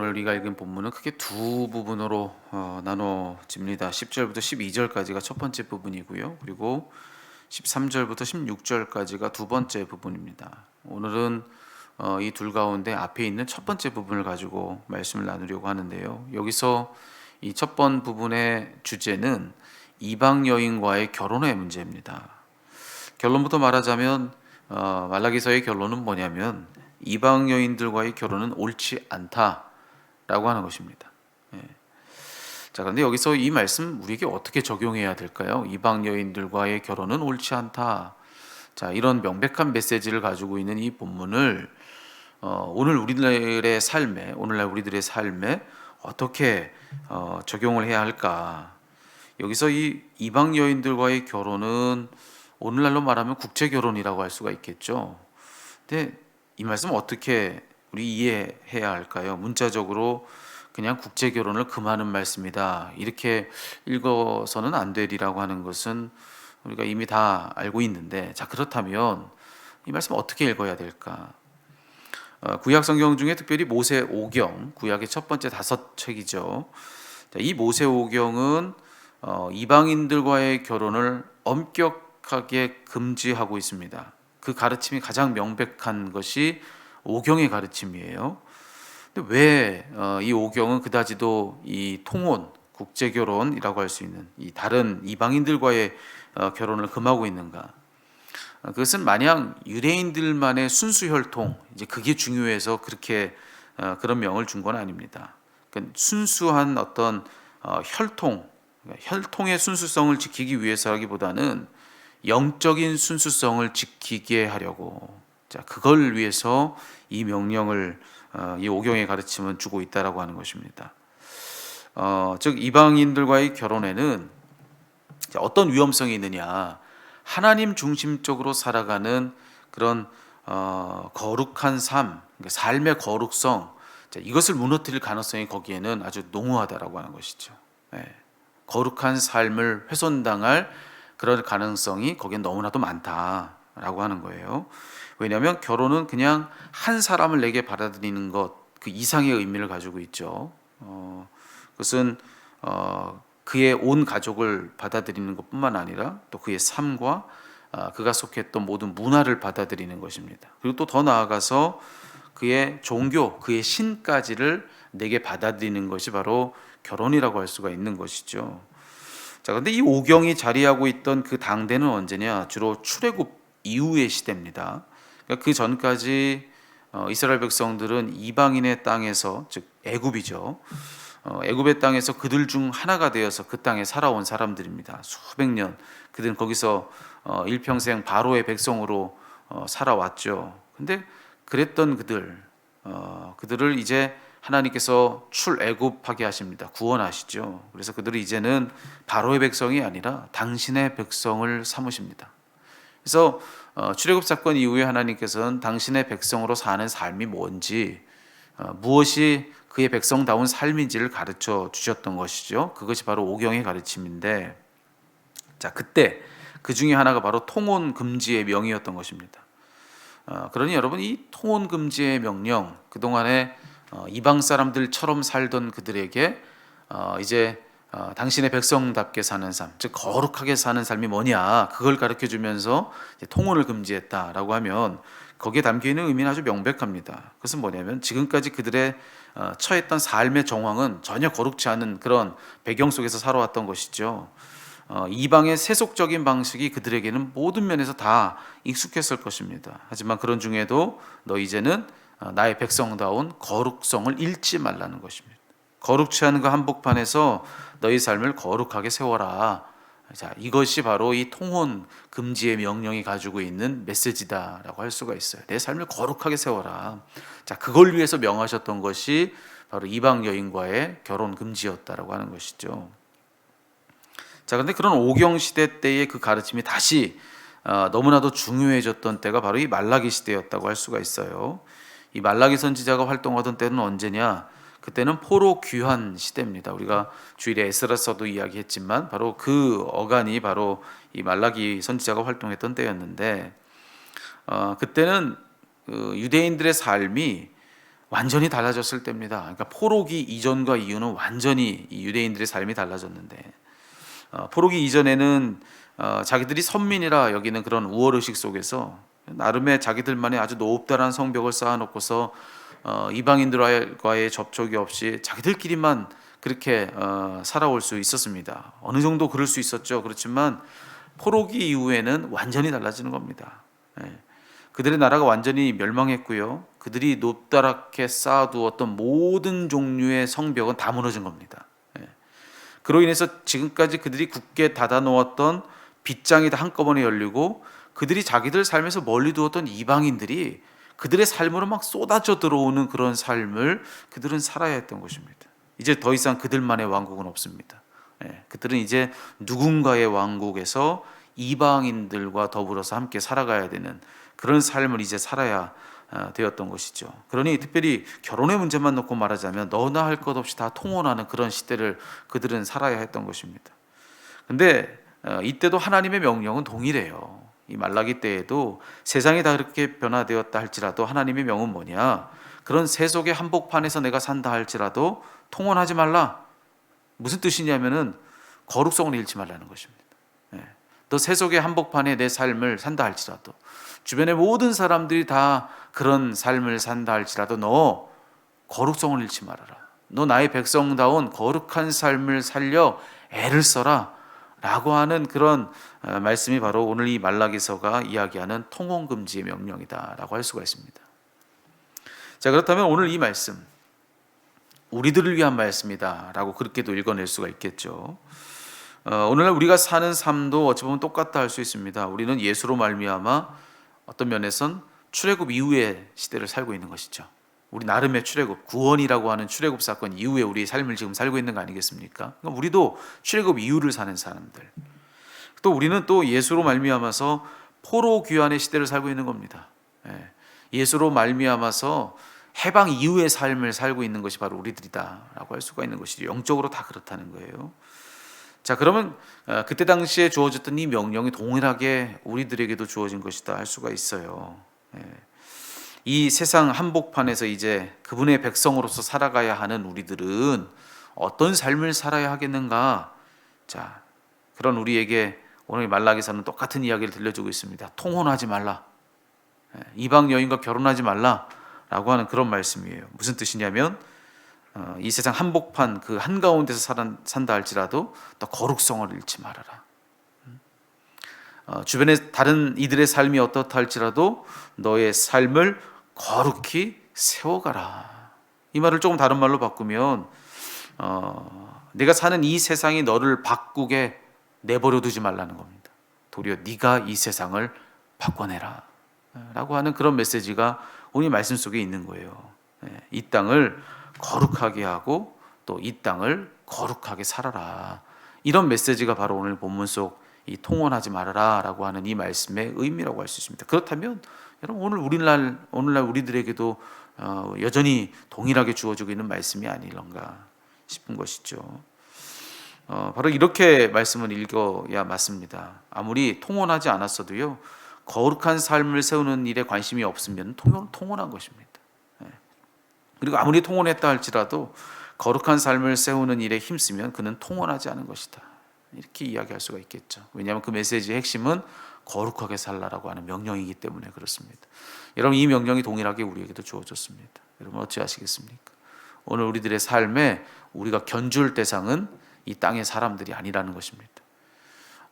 오늘 우리가 읽은 본문은 크게 두 부분으로 나눠집니다. 10절부터 12절까지가 첫 번째 부분이고요. 그리고 13절부터 16절까지가 두 번째 부분입니다. 오늘은 이 둘 가운데 앞에 있는 첫 번째 부분을 가지고 말씀을 나누려고 하는데요. 여기서 이 첫 번 부분의 주제는 이방 여인과의 결혼의 문제입니다. 결론부터 말하자면 말라기서의 결론은 뭐냐면 이방 여인들과의 결혼은 옳지 않다라고 하는 것입니다. 예. 자, 그런데 여기서 이 말씀 우리에게 어떻게 적용해야 될까요? 이방 여인들과의 결혼은 옳지 않다. 자, 이런 명백한 메시지를 가지고 있는 이 본문을 오늘날 우리들의 삶에 어떻게 적용을 해야 할까? 여기서 이 이방 여인들과의 결혼은 오늘날로 말하면 국제 결혼이라고 할 수가 있겠죠. 근데 이 말씀 어떻게 우리 이해해야 할까요? 문자적으로 그냥 국제 결혼을 금하는 말씀이다 이렇게 읽어서는 안 되리라고 하는 것은 우리가 이미 다 알고 있는데, 자, 그렇다면 이 말씀 어떻게 읽어야 될까? 구약 성경 중에 특별히 모세오경, 구약의 첫 번째 5책이죠. 이 모세오경은 이방인들과의 결혼을 엄격하게 금지하고 있습니다. 그 가르침이 가장 명백한 것이 오경의 가르침이에요. 근데 왜 이 오경은 그다지도 이 통혼, 국제 결혼이라고 할 수 있는 이 다른 이방인들과의 결혼을 금하고 있는가? 그것은 마냥 유대인들만의 순수 혈통, 이제 그게 중요해서 그렇게 그런 명을 준 건 아닙니다. 그러니까 순수한 어떤 혈통의 순수성을 지키기 위해서라기보다는 영적인 순수성을 지키게 하려고, 자, 그걸 위해서 이 명령을 이 오경의 가르침은 주고 있다라고 하는 것입니다. 즉 이방인들과의 결혼에는 어떤 위험성이 있느냐? 하나님 중심적으로 살아가는 그런 거룩한 삶, 그러니까 삶의 거룩성, 자, 이것을 무너뜨릴 가능성이 거기에는 아주 농후하다라고 하는 것이죠. 네. 거룩한 삶을 훼손당할 그런 가능성이 거기엔 너무나도 많다라고 하는 거예요. 왜냐하면 결혼은 그냥 한 사람을 내게 받아들이는 것, 그 이상의 의미를 가지고 있죠. 그것은 그의 온 가족을 받아들이는 것뿐만 아니라 또 그의 삶과 그가 속했던 모든 문화를 받아들이는 것입니다. 그리고 또 더 나아가서 그의 종교, 그의 신까지를 내게 받아들이는 것이 바로 결혼이라고 할 수가 있는 것이죠. 자, 그런데 이 오경이 자리하고 있던 그 당대는 언제냐? 주로 출애굽 이후의 시대입니다. 그러니까 그 전까지 이스라엘 백성들은 이방인의 땅에서, 즉 애굽이죠. 애굽의 땅에서 그들 중 하나가 되어서 그 땅에 살아온 사람들입니다. 수백 년 그들은 거기서 일평생 바로의 백성으로 살아왔죠. 근데 그랬던 그들을 이제 하나님께서 출애굽하게 하십니다. 구원하시죠. 그래서 그들이 이제는 바로의 백성이 아니라 당신의 백성을 삼으십니다. 그래서 출애굽 사건 이후에 하나님께서는 당신의 백성으로 사는 삶이 뭔지, 무엇이 그의 백성다운 삶인지를 가르쳐 주셨던 것이죠. 그것이 바로 오경의 가르침인데, 자, 그때 그 중에 하나가 바로 통혼 금지의 명이었던 것입니다. 그러니 여러분, 이 통혼 금지의 명령, 그동안에 이방 사람들처럼 살던 그들에게 이제 당신의 백성답게 사는 삶, 즉 거룩하게 사는 삶이 뭐냐, 그걸 가르쳐 주면서 통혼을 금지했다라고 하면 거기에 담겨있는 의미는 아주 명백합니다. 그것은 뭐냐면 지금까지 그들의 처했던 삶의 정황은 전혀 거룩지 않은 그런 배경 속에서 살아왔던 것이죠. 이방의 세속적인 방식이 그들에게는 모든 면에서 다 익숙했을 것입니다. 하지만 그런 중에도 너 이제는 나의 백성다운 거룩성을 잃지 말라는 것입니다. 거룩치 않은 그 한복판에서 너희 삶을 거룩하게 세워라. 자, 이것이 바로 이 통혼 금지의 명령이 가지고 있는 메시지다라고 할 수가 있어요. 내 삶을 거룩하게 세워라. 자, 그걸 위해서 명하셨던 것이 바로 이방 여인과의 결혼 금지였다라고 하는 것이죠. 자, 그런데 그런 오경 시대 때의 그 가르침이 다시 너무나도 중요해졌던 때가 바로 이 말라기 시대였다고 할 수가 있어요. 이 말라기 선지자가 활동하던 때는 언제냐? 그때는 포로 귀환 시대입니다. 우리가 주일에 에스라서도 이야기했지만 바로 그 어간이 바로 이 말라기 선지자가 활동했던 때였는데, 그때는 유대인들의 삶이 완전히 달라졌을 때입니다. 그러니까 포로기 이전과 이후는 완전히 이 유대인들의 삶이 달라졌는데, 포로기 이전에는 자기들이 선민이라 여기는 그런 우월의식 속에서 나름의 자기들만의 아주 높다란 성벽을 쌓아놓고서 이방인들과의 접촉이 없이 자기들끼리만 그렇게 살아올 수 있었습니다. 어느 정도 그럴 수 있었죠. 그렇지만 포로기 이후에는 완전히 달라지는 겁니다. 예. 그들의 나라가 완전히 멸망했고요. 그들이 높다랗게 쌓아두었던 모든 종류의 성벽은 다 무너진 겁니다. 예. 그로 인해서 지금까지 그들이 굳게 닫아놓았던 빗장이 다 한꺼번에 열리고, 그들이 자기들 삶에서 멀리 두었던 이방인들이 그들의 삶으로 막 쏟아져 들어오는 그런 삶을 그들은 살아야 했던 것입니다. 이제 더 이상 그들만의 왕국은 없습니다. 그들은 이제 누군가의 왕국에서 이방인들과 더불어서 함께 살아가야 되는 그런 삶을 이제 살아야 되었던 것이죠. 그러니 특별히 결혼의 문제만 놓고 말하자면 너나 할 것 없이 다 통혼하는 그런 시대를 그들은 살아야 했던 것입니다. 근데 이때도 하나님의 명령은 동일해요. 이 말라기 때에도 세상이 다 그렇게 변화되었다 할지라도 하나님의 명은 뭐냐? 그런 세속의 한복판에서 내가 산다 할지라도 통혼하지 말라. 무슨 뜻이냐면은 거룩성을 잃지 말라는 것입니다. 너 세속의 한복판에 내 삶을 산다 할지라도, 주변의 모든 사람들이 다 그런 삶을 산다 할지라도 너 거룩성을 잃지 말아라. 너 나의 백성다운 거룩한 삶을 살려 애를 써라 라고 하는 그런 말씀이 바로 오늘 이 말라기서가 이야기하는 통혼금지의 명령이다 라고 할 수가 있습니다. 자, 그렇다면 오늘 이 말씀, 우리들을 위한 말씀이다 라고 그렇게도 읽어낼 수가 있겠죠. 오늘날 우리가 사는 삶도 어찌 보면 똑같다 할 수 있습니다. 우리는 예수로 말미암아 어떤 면에선 출애굽 이후의 시대를 살고 있는 것이죠. 우리 나름의 출애굽, 구원이라고 하는 출애굽 사건 이후에 우리의 삶을 지금 살고 있는 거 아니겠습니까? 그러니까 우리도 출애굽 이후를 사는 사람들. 또 우리는 또 예수로 말미암아서 포로 귀환의 시대를 살고 있는 겁니다. 예수로 말미암아서 해방 이후의 삶을 살고 있는 것이 바로 우리들이다라고 할 수가 있는 것이죠. 영적으로 다 그렇다는 거예요. 자, 그러면 그때 당시에 주어졌던 이 명령이 동일하게 우리들에게도 주어진 것이다 할 수가 있어요. 이 세상 한복판에서 이제 그분의 백성으로서 살아가야 하는 우리들은 어떤 삶을 살아야 하겠는가? 자, 그런 우리에게 오늘 말라기서는 똑같은 이야기를 들려주고 있습니다. 통혼하지 말라. 이방 여인과 결혼하지 말라라고 하는 그런 말씀이에요. 무슨 뜻이냐면 이 세상 한복판 그 한가운데서 산다 할지라도 또 거룩성을 잃지 말아라. 주변에 다른 이들의 삶이 어떻다 할지라도 너의 삶을 거룩히 세워가라. 이 말을 조금 다른 말로 바꾸면 내가 사는 이 세상이 너를 바꾸게 내버려 두지 말라는 겁니다. 도리어 네가 이 세상을 바꿔내라 라고 하는 그런 메시지가 오늘 말씀 속에 있는 거예요. 이 땅을 거룩하게 하고 또 이 땅을 거룩하게 살아라. 이런 메시지가 바로 오늘 본문 속 이 통혼하지 말아라 라고 하는 이 말씀의 의미라고 할 수 있습니다. 그렇다면 여러분 오늘날 우리들에게도 여전히 동일하게 주어지고 있는 말씀이 아닐런가 싶은 것이죠. 바로 이렇게 말씀을 읽어야 맞습니다. 아무리 통혼하지 않았어도요, 거룩한 삶을 세우는 일에 관심이 없으면 통혼한 것입니다. 그리고 아무리 통혼했다 할지라도 거룩한 삶을 세우는 일에 힘쓰면 그는 통혼하지 않은 것이다. 이렇게 이야기할 수가 있겠죠. 왜냐하면 그 메시지의 핵심은 거룩하게 살라라고 하는 명령이기 때문에 그렇습니다. 여러분, 이 명령이 동일하게 우리에게도 주어졌습니다. 여러분 어찌 아시겠습니까? 오늘 우리들의 삶에 우리가 견줄 대상은 이 땅의 사람들이 아니라는 것입니다.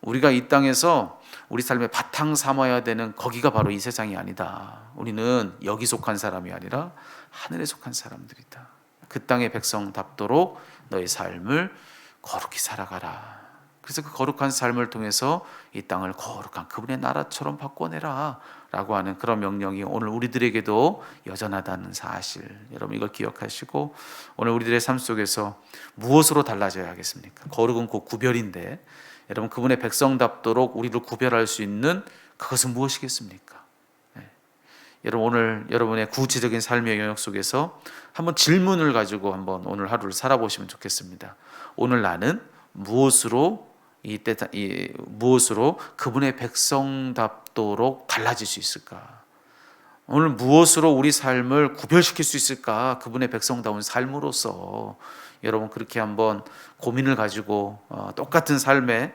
우리가 이 땅에서 우리 삶의 바탕 삼아야 되는 거기가 바로 이 세상이 아니다. 우리는 여기 속한 사람이 아니라 하늘에 속한 사람들이다. 그 땅의 백성답도록 너의 삶을 거룩히 살아가라. 그래서 그 거룩한 삶을 통해서 이 땅을 거룩한 그분의 나라처럼 바꿔내라 라고 하는 그런 명령이 오늘 우리들에게도 여전하다는 사실, 여러분 이걸 기억하시고 오늘 우리들의 삶 속에서 무엇으로 달라져야 하겠습니까? 거룩은 곧 구별인데 여러분 그분의 백성답도록 우리를 구별할 수 있는 그것은 무엇이겠습니까? 여러분 오늘 여러분의 구체적인 삶의 영역 속에서 한번 질문을 가지고 한번 오늘 하루를 살아보시면 좋겠습니다. 오늘 나는 무엇으로 그분의 백성답도록 달라질 수 있을까? 오늘 무엇으로 우리 삶을 구별시킬 수 있을까? 그분의 백성다운 삶으로서 여러분 그렇게 한번 고민을 가지고 똑같은 삶의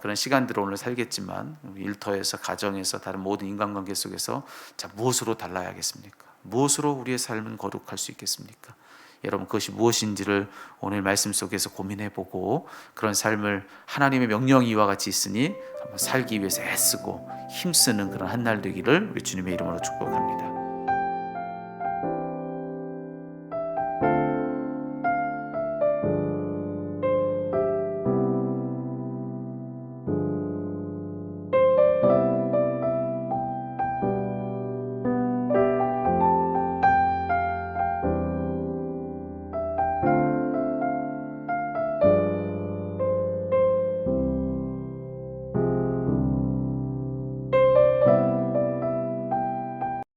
그런 시간들을 오늘 살겠지만 일터에서 가정에서 다른 모든 인간관계 속에서 자 무엇으로 달라야겠습니까? 무엇으로 우리의 삶은 거룩할 수 있겠습니까? 여러분 그것이 무엇인지를 오늘 말씀 속에서 고민해보고 그런 삶을 하나님의 명령이 이와 같이 있으니 한번 살기 위해서 애쓰고 힘쓰는 그런 한 날 되기를 우리 주님의 이름으로 축복합니다.